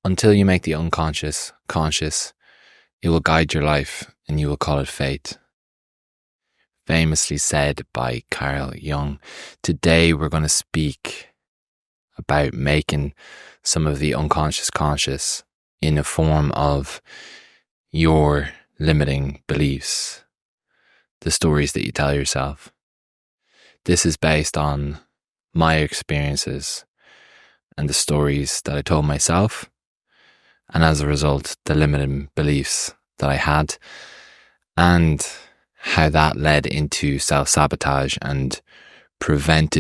Until you make the unconscious conscious, it will guide your life and you will call it fate. Famously said by Carl Jung. Today we're going to speak about making some of the unconscious conscious in the form of your limiting beliefs, the stories that you tell yourself. This is based on my experiences and the stories that I told myself, and as a result, the limiting beliefs that I had, and how that led into self-sabotage and didn't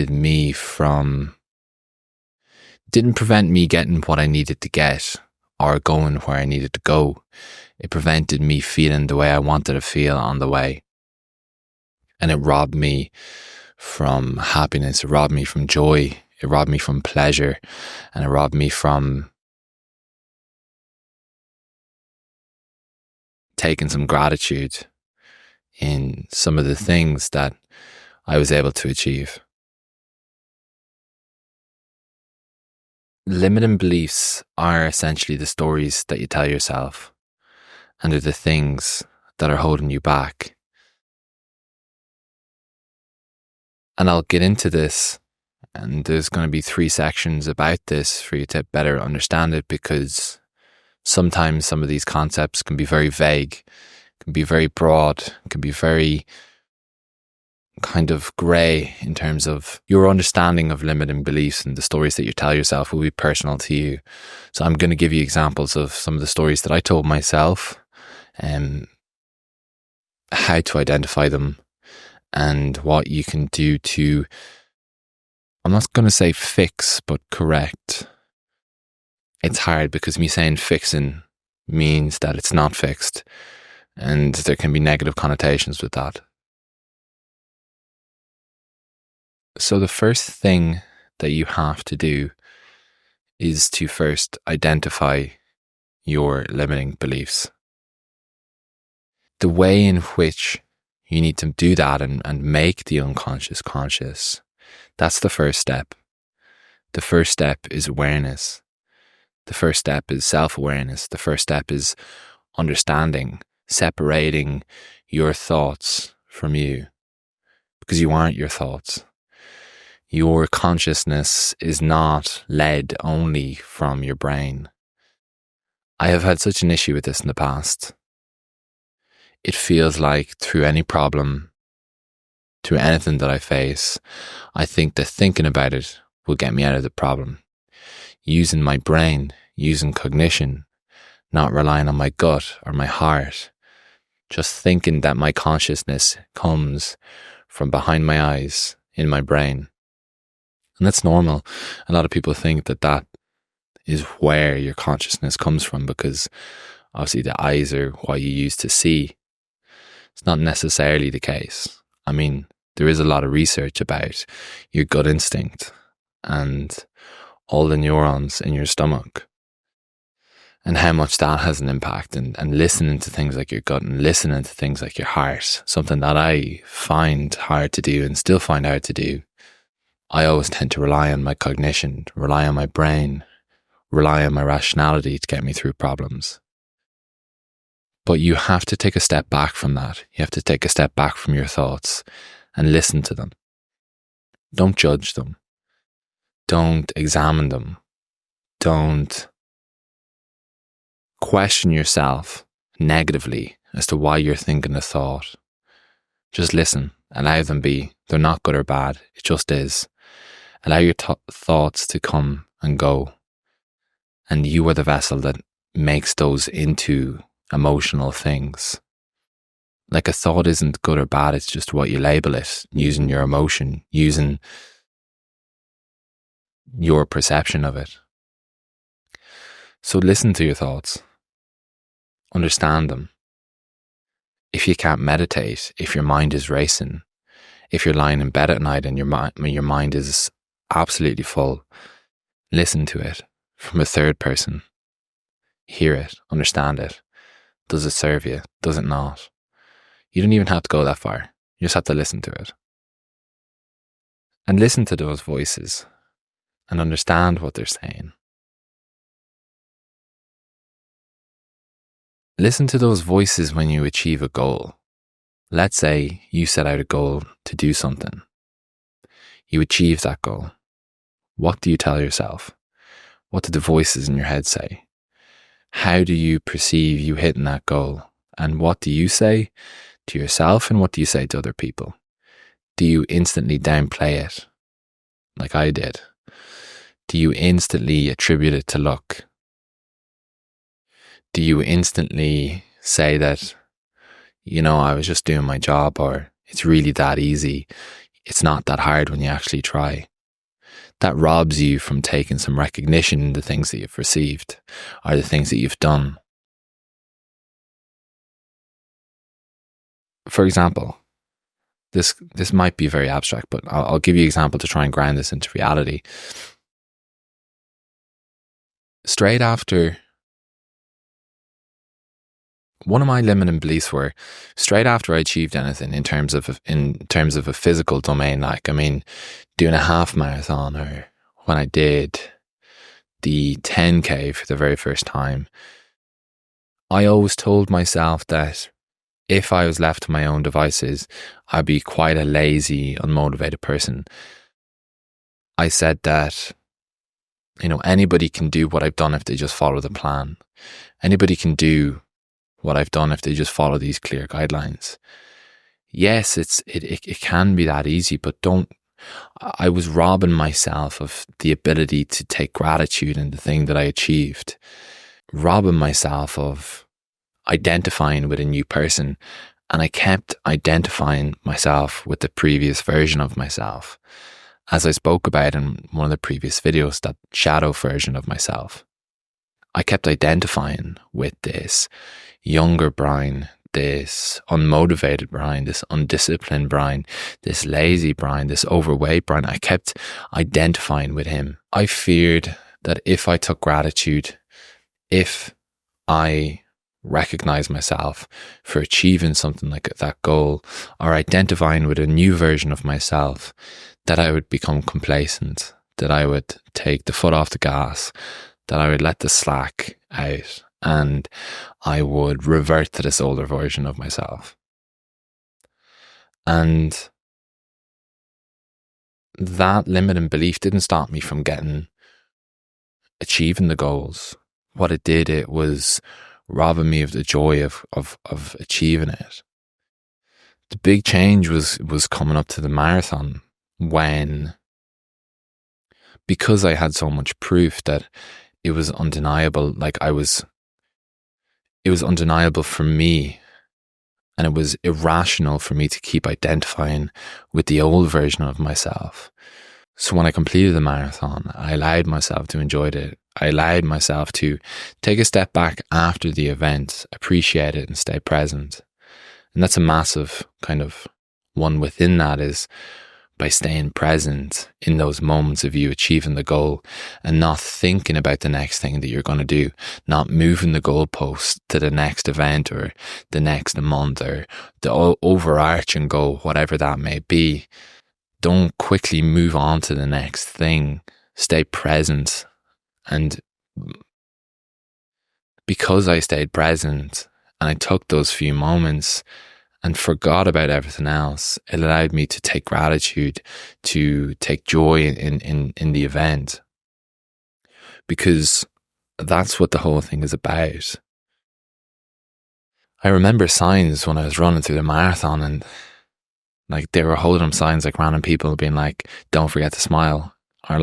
prevent me getting what I needed to get or going where I needed to go. It prevented me feeling the way I wanted to feel on the way. And it robbed me from happiness, it robbed me from joy, it robbed me from pleasure, and it robbed me from taking some gratitude in some of the things that I was able to achieve. Limiting beliefs are essentially the stories that you tell yourself, and they're the things that are holding you back. And I'll get into this, and there's going to be 3 sections about this for you to better understand it, because sometimes some of these concepts can be very vague, can be very broad, can be very kind of grey in terms of your understanding of limiting beliefs, and the stories that you tell yourself will be personal to you. So I'm going to give you examples of some of the stories that I told myself, and how to identify them, and what you can do to, I'm not going to say fix, but correct. It's hard because me saying fixing means that it's not fixed, and there can be negative connotations with that. So the first thing that you have to do is to first identify your limiting beliefs. The way in which you need to do that and make the unconscious conscious, that's the first step. The first step is awareness. The first step is self-awareness. The first step is understanding, separating your thoughts from you, because you aren't your thoughts. Your consciousness is not led only from your brain. I have had such an issue with this in the past. It feels like through any problem, through anything that I face, I think that thinking about it will get me out of the problem. Using my brain, using cognition, not relying on my gut or my heart, just thinking that my consciousness comes from behind my eyes in my brain. And that's normal. A lot of people think that that is where your consciousness comes from, because obviously the eyes are what you use to see. It's not necessarily the case. I mean, there is a lot of research about your gut instinct and all the neurons in your stomach, and how much that has an impact, and listening to things like your gut and listening to things like your heart, something that I find hard to do and still find hard to do. I always tend to rely on my cognition, rely on my brain, rely on my rationality to get me through problems. But you have to take a step back from that. You have to take a step back from your thoughts and listen to them. Don't judge them. Don't examine them. Don't question yourself negatively as to why you're thinking a thought. Just listen. Allow them be. They're not good or bad. It just is. Allow your thoughts to come and go. And you are the vessel that makes those into emotional things. Like, a thought isn't good or bad. It's just what you label it, using your emotion, using your perception of it. So listen to your thoughts. Understand them. If you can't meditate, if your mind is racing, if you're lying in bed at night and your mind is absolutely full, listen to it from a third person. Hear it, understand it. Does it serve you? Does it not? You don't even have to go that far. You just have to listen to it. And listen to those voices and understand what they're saying. Listen to those voices when you achieve a goal. Let's say you set out a goal to do something. You achieve that goal. What do you tell yourself? What do the voices in your head say? How do you perceive you hitting that goal? And what do you say to yourself and what do you say to other people? Do you instantly downplay it like I did? Do you instantly attribute it to luck? Do you instantly say that, I was just doing my job, or it's really that easy? It's not that hard when you actually try. That robs you from taking some recognition in the things that you've received or the things that you've done. For example, this might be very abstract, but I'll give you an example to try and ground this into reality. Straight after, one of my limiting beliefs were straight after I achieved anything in terms of a physical domain, like doing a half marathon, or when I did the 10K for the very first time, I always told myself that if I was left to my own devices, I'd be quite a lazy, unmotivated person. I said that, anybody can do what I've done if they just follow the plan. Anybody can do what I've done if they just follow these clear guidelines. Yes, it can be that easy, but I was robbing myself of the ability to take gratitude in the thing that I achieved, robbing myself of identifying with a new person. And I kept identifying myself with the previous version of myself. As I spoke about in one of the previous videos, that shadow version of myself. I kept identifying with this younger Brian, this unmotivated Brian, this undisciplined Brian, this lazy Brian, this overweight Brian. I kept identifying with him. I feared that if I took gratitude, if I recognize myself for achieving something like that goal, or identifying with a new version of myself, that I would become complacent, that I would take the foot off the gas, that I would let the slack out, and I would revert to this older version of myself. And that limiting belief didn't stop me from achieving the goals. What it did, it was robbing me of the joy of achieving it. The big change was coming up to the marathon, because I had so much proof that it was undeniable, it was undeniable for me, and it was irrational for me to keep identifying with the old version of myself. So when I completed the marathon, I allowed myself to enjoy it. I allowed myself to take a step back after the event, appreciate it, and stay present. And that's a massive kind of one within that, is by staying present in those moments of you achieving the goal and not thinking about the next thing that you're going to do, not moving the goalpost to the next event or the next month or the overarching goal, whatever that may be. Don't quickly move on to the next thing. Stay present. And because I stayed present and I took those few moments and forgot about everything else, it allowed me to take gratitude, to take joy in the event. Because that's what the whole thing is about. I remember signs when I was running through the marathon, and they were holding up signs like random people being like, don't forget to smile, or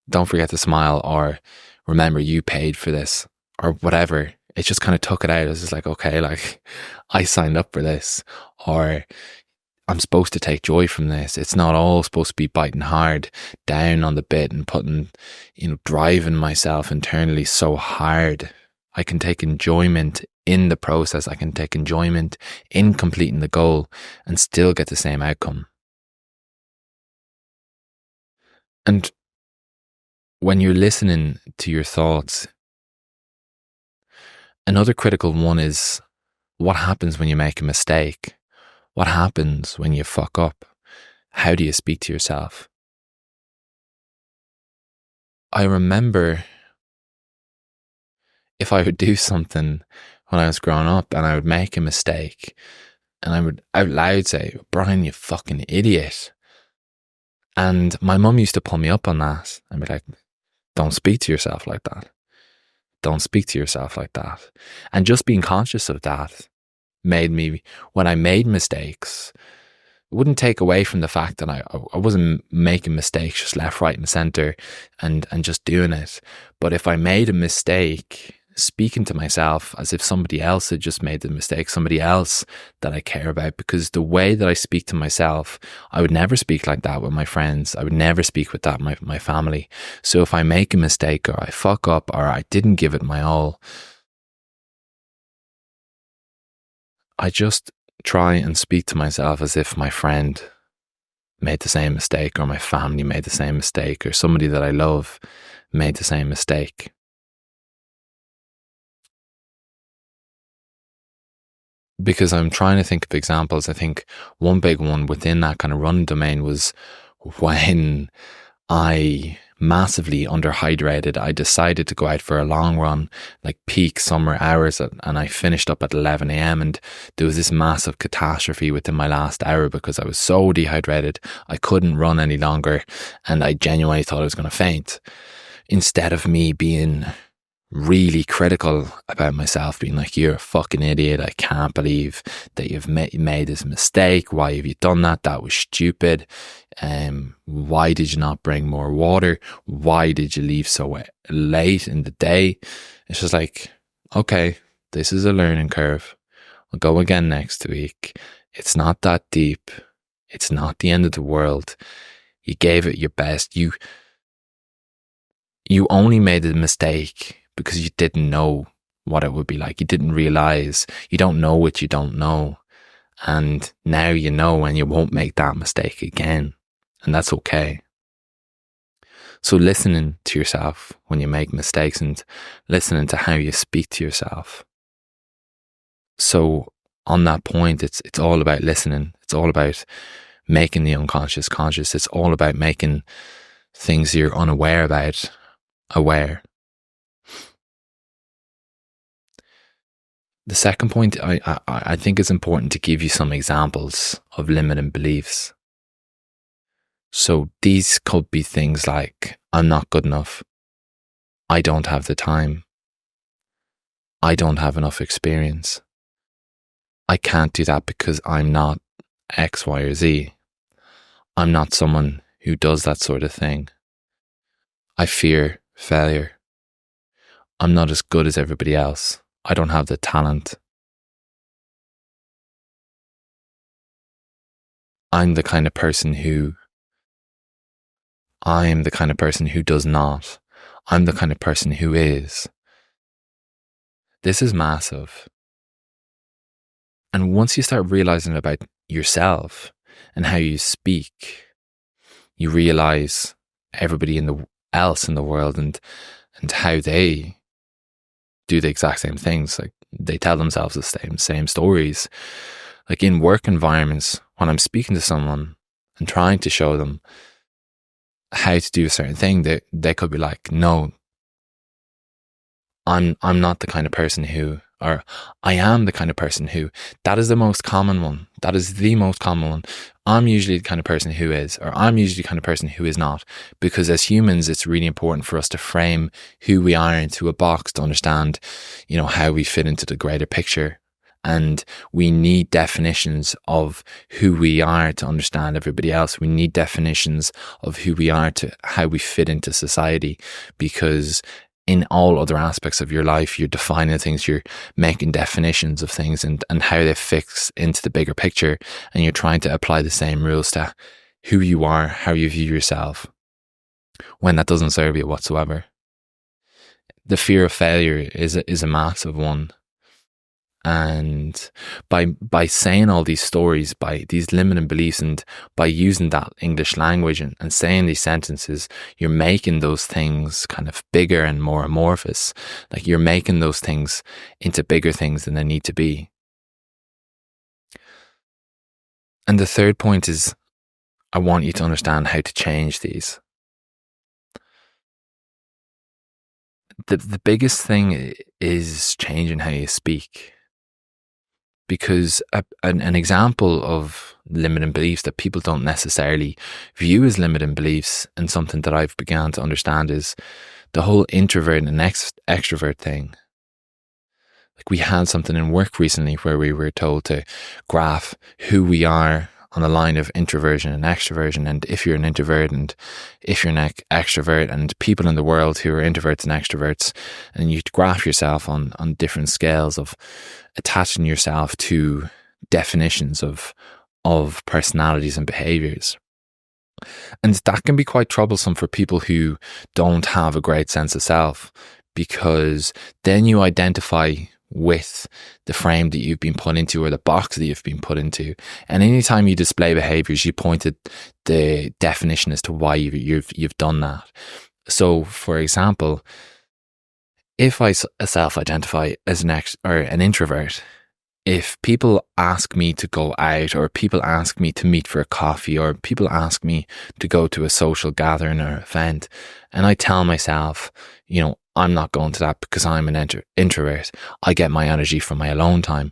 don't forget to smile, or remember you paid for this, or whatever. It just kind of took it out. It was just like, okay, I signed up for this, or I'm supposed to take joy from this. It's not all supposed to be biting hard down on the bit and putting, driving myself internally so hard. I can take enjoyment in the process. I can take enjoyment in completing the goal and still get the same outcome. And when you're listening to your thoughts, another critical one is, what happens when you make a mistake? What happens when you fuck up? How do you speak to yourself? I remember if I would do something when I was growing up and I would make a mistake and I would out loud say, Brian, you fucking idiot. And my mum used to pull me up on that and be like, don't speak to yourself like that. Don't speak to yourself like that. And just being conscious of that made me, when I made mistakes, it wouldn't take away from the fact that I wasn't making mistakes just left, right, and center and just doing it. But if I made a mistake, speaking to myself as if somebody else had just made the mistake, somebody else that I care about, because the way that I speak to myself, I would never speak like that with my friends. I would never speak with that with my family. So if I make a mistake or I fuck up or I didn't give it my all, I just try and speak to myself as if my friend made the same mistake or my family made the same mistake or somebody that I love made the same mistake. Because I'm trying to think of examples. I think one big one within that kind of running domain was when I massively underhydrated. I decided to go out for a long run, like peak summer hours, and I finished up at 11 a.m. and there was this massive catastrophe within my last hour because I was so dehydrated. I couldn't run any longer and I genuinely thought I was going to faint. Instead of me being really critical about myself, being like, you're a fucking idiot, I can't believe that you've made this mistake, why have you done that, that was stupid, why did you not bring more water, why did you leave so late in the day? It's just like, okay, this is a learning curve, I'll go again next week, it's not that deep, it's not the end of the world, you gave it your best, you only made a mistake because you didn't know what it would be like. You didn't realize, you don't know what you don't know. And now you know, and you won't make that mistake again. And that's okay. So listening to yourself when you make mistakes and listening to how you speak to yourself. So on that point, it's all about listening. It's all about making the unconscious conscious. It's all about making things you're unaware about aware. The second point, I think it's important to give you some examples of limiting beliefs. So these could be things like, I'm not good enough. I don't have the time. I don't have enough experience. I can't do that because I'm not X, Y, or Z. I'm not someone who does that sort of thing. I fear failure. I'm not as good as everybody else. I don't have the talent. I'm the kind of person who does not. I'm the kind of person who is. This is massive. And once you start realizing about yourself and how you speak, you realize everybody else in the world and how they do the exact same things. Like they tell themselves the same stories. Like in work environments, when I'm speaking to someone and trying to show them how to do a certain thing, they could be like, no, I'm not the kind of person who, or I am the kind of person who. That is the most common one. That is the most common one. I'm usually the kind of person who is, or I'm usually the kind of person who is not. Because as humans, it's really important for us to frame who we are into a box to understand, how we fit into the greater picture. And we need definitions of who we are to understand everybody else. We need definitions of who we are to how we fit into society, because in all other aspects of your life, you're defining things, you're making definitions of things and how they fix into the bigger picture. And you're trying to apply the same rules to who you are, how you view yourself, when that doesn't serve you whatsoever. The fear of failure is a massive one. And by saying all these stories, by these limiting beliefs, and by using that English language and saying these sentences, you're making those things kind of bigger and more amorphous. Like you're making those things into bigger things than they need to be. And the third point is, I want you to understand how to change these. The biggest thing is changing how you speak. Because an example of limiting beliefs that people don't necessarily view as limiting beliefs, and something that I've begun to understand, is the whole introvert and extrovert thing. Like, we had something in work recently where we were told to graph who we are on a line of introversion and extroversion, and if you're an introvert and if you're an extrovert, and people in the world who are introverts and extroverts, and you graph yourself on different scales of attaching yourself to definitions of personalities and behaviors. And that can be quite troublesome for people who don't have a great sense of self, because then you identify with the frame that you've been put into, or the box that you've been put into. And anytime you display behaviors, you point at the definition as to why you've done that. So, for example, if I self-identify as an introvert, if people ask me to go out, or people ask me to meet for a coffee, or people ask me to go to a social gathering or event, and I tell myself, I'm not going to that because I'm an introvert, I get my energy from my alone time,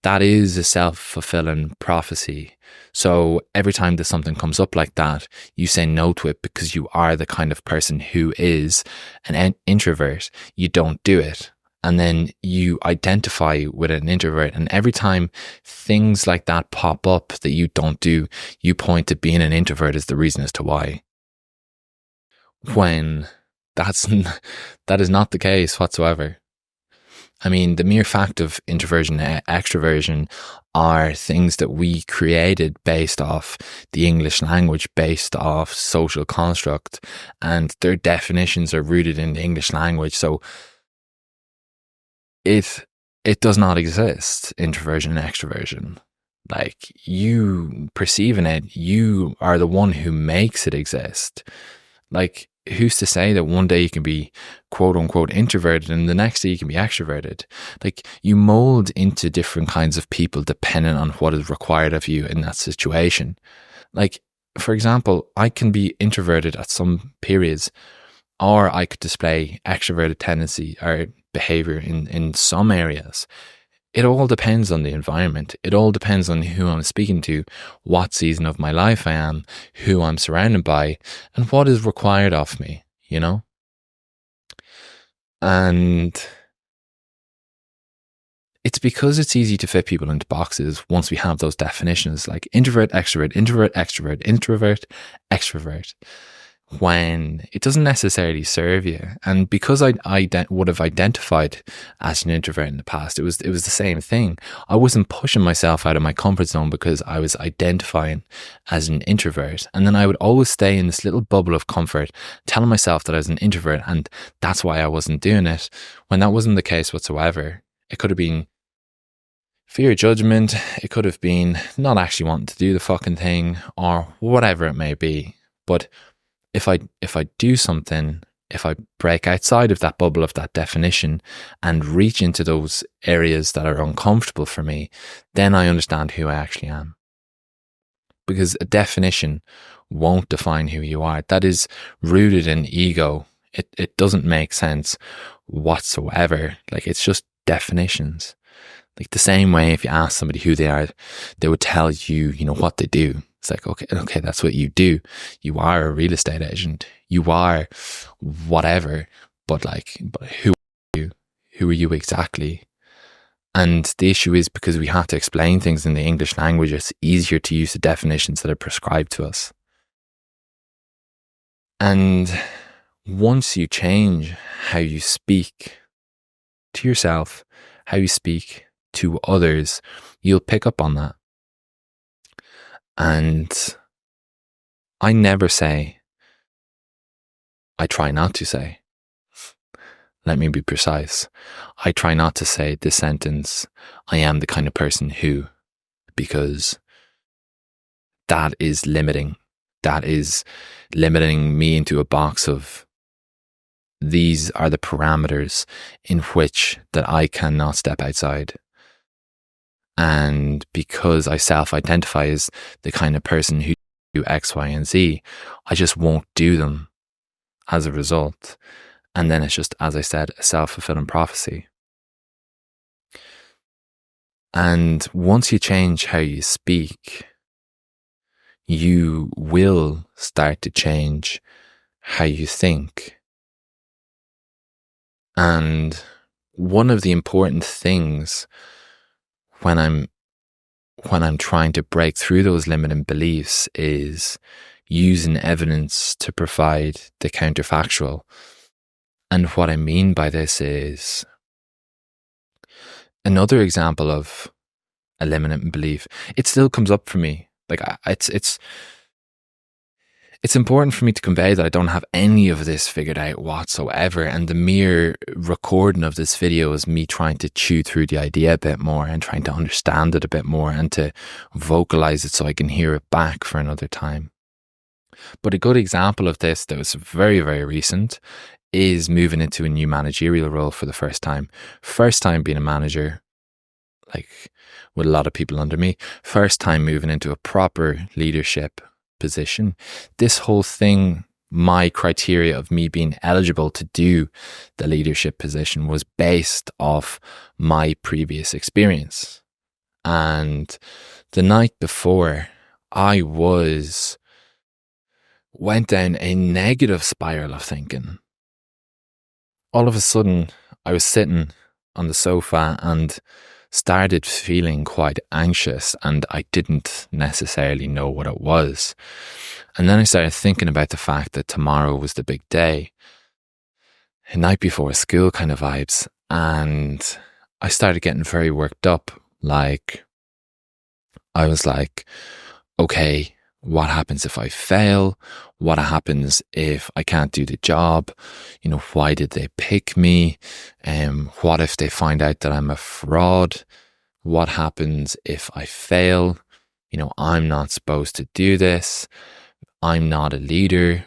that is a self-fulfilling prophecy. So every time that something comes up like that, you say no to it because you are the kind of person who is an introvert. You don't do it. And then you identify with an introvert. And every time things like that pop up that you don't do, you point to being an introvert as the reason as to why. When that is not the case whatsoever. I mean, the mere fact of introversion and extroversion are things that we created based off the English language, based off social construct, and their definitions are rooted in the English language. So it does not exist, introversion and extroversion. Like, you perceiving it, you are the one who makes it exist. Like, who's to say that one day you can be quote unquote introverted and the next day you can be extroverted? Like, you mold into different kinds of people depending on what is required of you in that situation. Like, for example, I can be introverted at some periods, or I could display extroverted tendency or behavior in some areas. It all depends on the environment. It all depends on who I'm speaking to, what season of my life I am, who I'm surrounded by, and what is required of me, And it's because it's easy to fit people into boxes once we have those definitions, like introvert, extrovert, introvert, extrovert, when it doesn't necessarily serve you. And because I would have identified as an introvert in the past, it was the same thing. I wasn't pushing myself out of my comfort zone because I was identifying as an introvert, and then I would always stay in this little bubble of comfort, telling myself that I was an introvert, and that's why I wasn't doing it, when that wasn't the case whatsoever. It could have been fear of judgment, it could have been not actually wanting to do the fucking thing, or whatever it may be. But if I do something, if I break outside of that bubble of that definition and reach into those areas that are uncomfortable for me, then I understand who I actually am. Because a definition won't define who you are. That is rooted in ego. It doesn't make sense whatsoever. Like, it's just definitions. Like, the same way if you ask somebody who they are, they would tell you, what they do. It's like, okay, that's what you do. You are a real estate agent. You are whatever. But who are you? Who are you exactly? And the issue is, because we have to explain things in the English language, it's easier to use the definitions that are prescribed to us. And once you change how you speak to yourself, how you speak to others, you'll pick up on that. And I never say, I try not to say, let me be precise, I try not to say this sentence, I am the kind of person who, because that is limiting. That is limiting me into a box of, these are the parameters in which that I cannot step outside. And because I self-identify as the kind of person who do X, Y, and Z, I just won't do them as a result. And then it's just, as I said, a self-fulfilling prophecy. And once you change how you speak, you will start to change how you think. And one of the important things when I'm trying to break through those limiting beliefs is using evidence to provide the counterfactual. And what I mean by this is another example of a limiting belief. It still comes up for me. Like it's important for me to convey that I don't have any of this figured out whatsoever. And the mere recording of this video is me trying to chew through the idea a bit more and trying to understand it a bit more and to vocalize it so I can hear it back for another time. But a good example of this that was very, very recent is moving into a new managerial role for the first time. First time being a manager, like with a lot of people under me. First time moving into a proper leadership position. This whole thing, my criteria of me being eligible to do the leadership position was based off my previous experience. And the night before, I went down a negative spiral of thinking. All of a sudden, I was sitting on the sofa and started feeling quite anxious, and I didn't necessarily know what it was. And then I started thinking about the fact that tomorrow was the big day, a night before school kind of vibes, and I started getting very worked up. Like, I was like, okay, what happens if I fail? What happens if I can't do the job? You know, why did they pick me? What if they find out that I'm a fraud? What happens if I fail? You know, I'm not supposed to do this. I'm not a leader.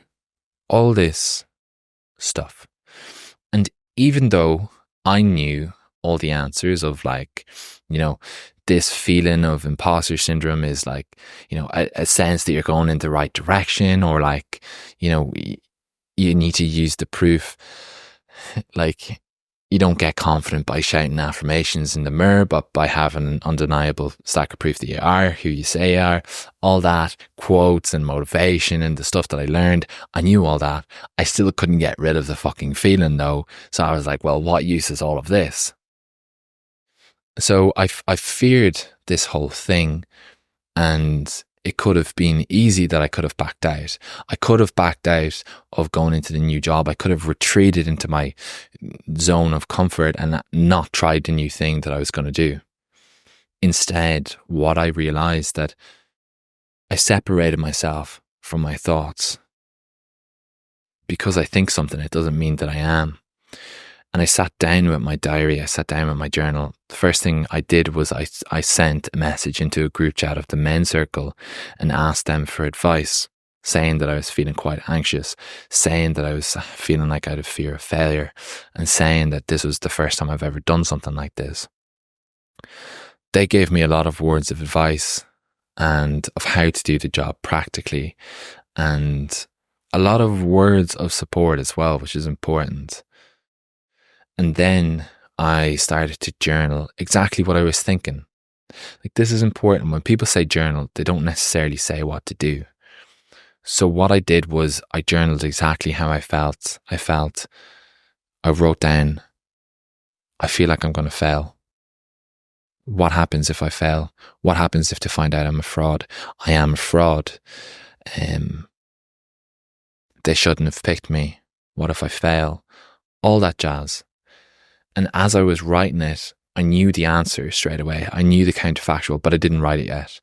All this stuff. And even though I knew all the answers of, like, you know, this feeling of imposter syndrome is like, you know, a sense that you're going in the right direction, or like, you know, you need to use the proof. Like, you don't get confident by shouting affirmations in the mirror, but by having an undeniable stack of proof that you are who you say you are. All that quotes and motivation and the stuff that I learned, I knew all that. I still couldn't get rid of the fucking feeling though. So I was like, well, what use is all of this? So I feared this whole thing, and it could have been easy that I could have backed out. I could have backed out of going into the new job. I could have retreated into my zone of comfort and not tried the new thing that I was going to do. Instead, what I realized that I separated myself from my thoughts. Because I think something, it doesn't mean that I am. And I sat down with my diary, I sat down with my journal. The first thing I did was I sent a message into a group chat of the men's circle and asked them for advice, saying that I was feeling quite anxious, saying that I was feeling like I had a fear of failure, and saying that this was the first time I've ever done something like this. They gave me a lot of words of advice and of how to do the job practically, and a lot of words of support as well, which is important. And then I started to journal exactly what I was thinking. Like, this is important. When people say journal, they don't necessarily say what to do. So what I did was I journaled exactly how I felt. I wrote down, I feel like I'm going to fail. What happens if I fail? What happens if they find out I'm a fraud? I am a fraud. They shouldn't have picked me. What if I fail? All that jazz. And as I was writing it, I knew the answer straight away. I knew the counterfactual, but I didn't write it yet.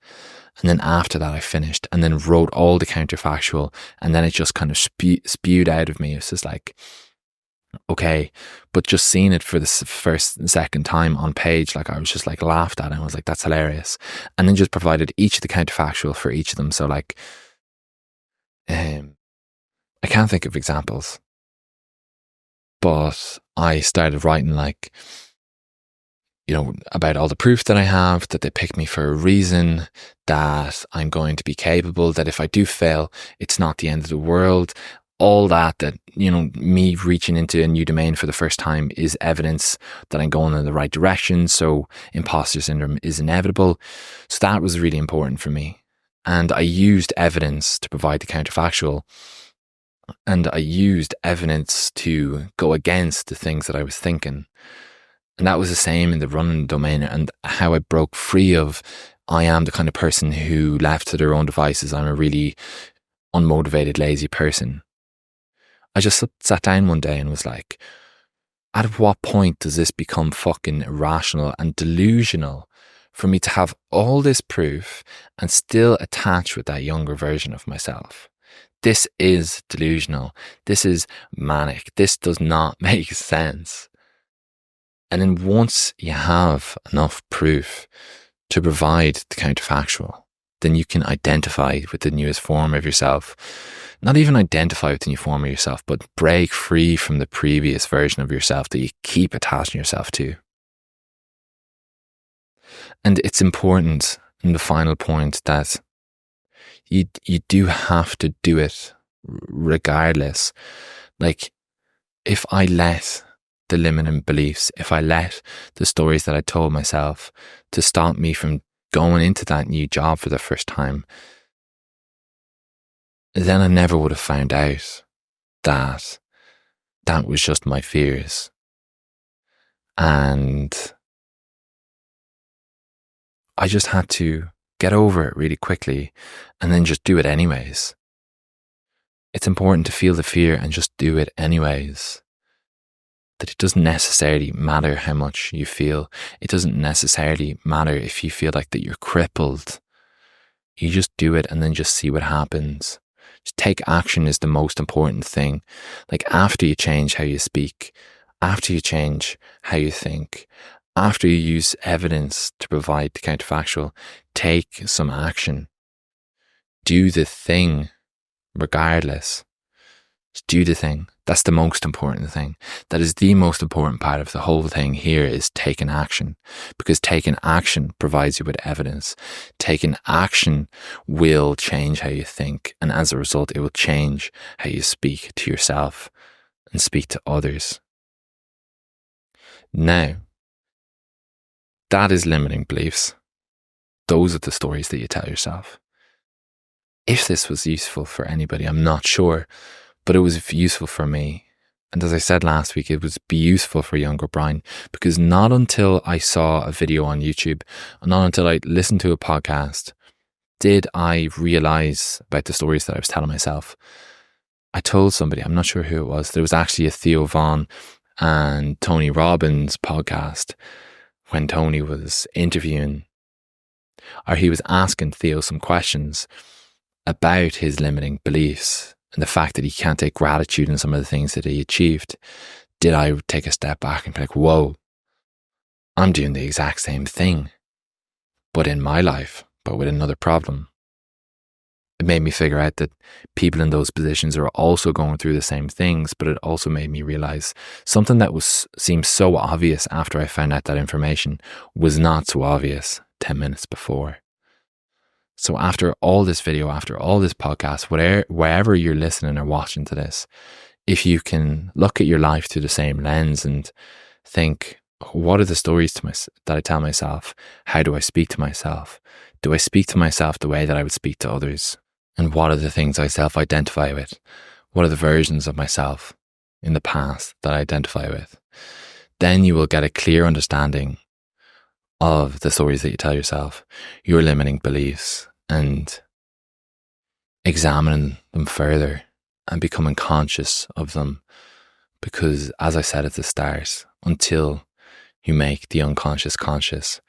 And then after that, I finished and then wrote all the counterfactual. And then it just kind of spewed out of me. It's just like, okay. But just seeing it for the first and second time on page, like, I was just like laughed at it. I was like, that's hilarious. And then just provided each of the counterfactual for each of them. So like, I can't think of examples. But I started writing, like, you know, about all the proof that I have, that they picked me for a reason, that I'm going to be capable, that if I do fail, it's not the end of the world. all that, me reaching into a new domain for the first time is evidence that I'm going in the right direction. So imposter syndrome is inevitable. So that was really important for me. And I used evidence to provide the counterfactual. And I used evidence to go against the things that I was thinking. And that was the same in the running domain, and how I broke free of, I am the kind of person who, left to their own devices, I'm a really unmotivated, lazy person. I just sat down one day and was like, at what point does this become fucking irrational and delusional for me to have all this proof and still attach with that younger version of myself? This is delusional. This is manic. This does not make sense. And then once you have enough proof to provide the counterfactual, then you can identify with the newest form of yourself. Not even identify with the new form of yourself, but break free from the previous version of yourself that you keep attaching yourself to. And it's important, in the final point, that you do have to do it regardless. Like, if I let the limiting beliefs, if I let the stories that I told myself to stop me from going into that new job for the first time, then I never would have found out that that was just my fears. And I just had to get over it really quickly and then just do it anyways. It's important to feel the fear and just do it anyways. That it doesn't necessarily matter how much you feel. It doesn't necessarily matter if you feel like that you're crippled. You just do it and then just see what happens. Just take action is the most important thing. Like, after you change how you speak, after you change how you think, after you use evidence to provide the counterfactual, take some action. Do the thing regardless. Just do the thing. That's the most important thing. That is the most important part of the whole thing here, is taking action. Because taking action provides you with evidence. Taking action will change how you think. And as a result, it will change how you speak to yourself and speak to others. Now, that is limiting beliefs. Those are the stories that you tell yourself. If this was useful for anybody, I'm not sure. But it was useful for me. And as I said last week, it was useful for younger Brian, because not until I saw a video on YouTube, and not until I listened to a podcast, did I realize about the stories that I was telling myself. I told somebody, I'm not sure who it was, there was actually a Theo Von and Tony Robbins podcast when Tony was interviewing, or he was asking Theo some questions about his limiting beliefs and the fact that he can't take gratitude in some of the things that he achieved. Did I take a step back and be like, whoa, I'm doing the exact same thing, but in my life, but with another problem? It made me figure out that people in those positions are also going through the same things, but it also made me realize something that seemed so obvious after I found out that information was not so obvious 10 minutes before. So after all this video, after all this podcast, wherever you're listening or watching to this, if you can look at your life through the same lens and think, what are the stories that I tell myself? How do I speak to myself? Do I speak to myself the way that I would speak to others? And what are the things I self-identify with? What are the versions of myself in the past that I identify with? Then you will get a clear understanding of the stories that you tell yourself, your limiting beliefs, and examining them further and becoming conscious of them. Because, as I said at the start, until you make the unconscious conscious,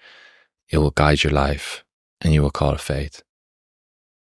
it will guide your life and you will call it fate.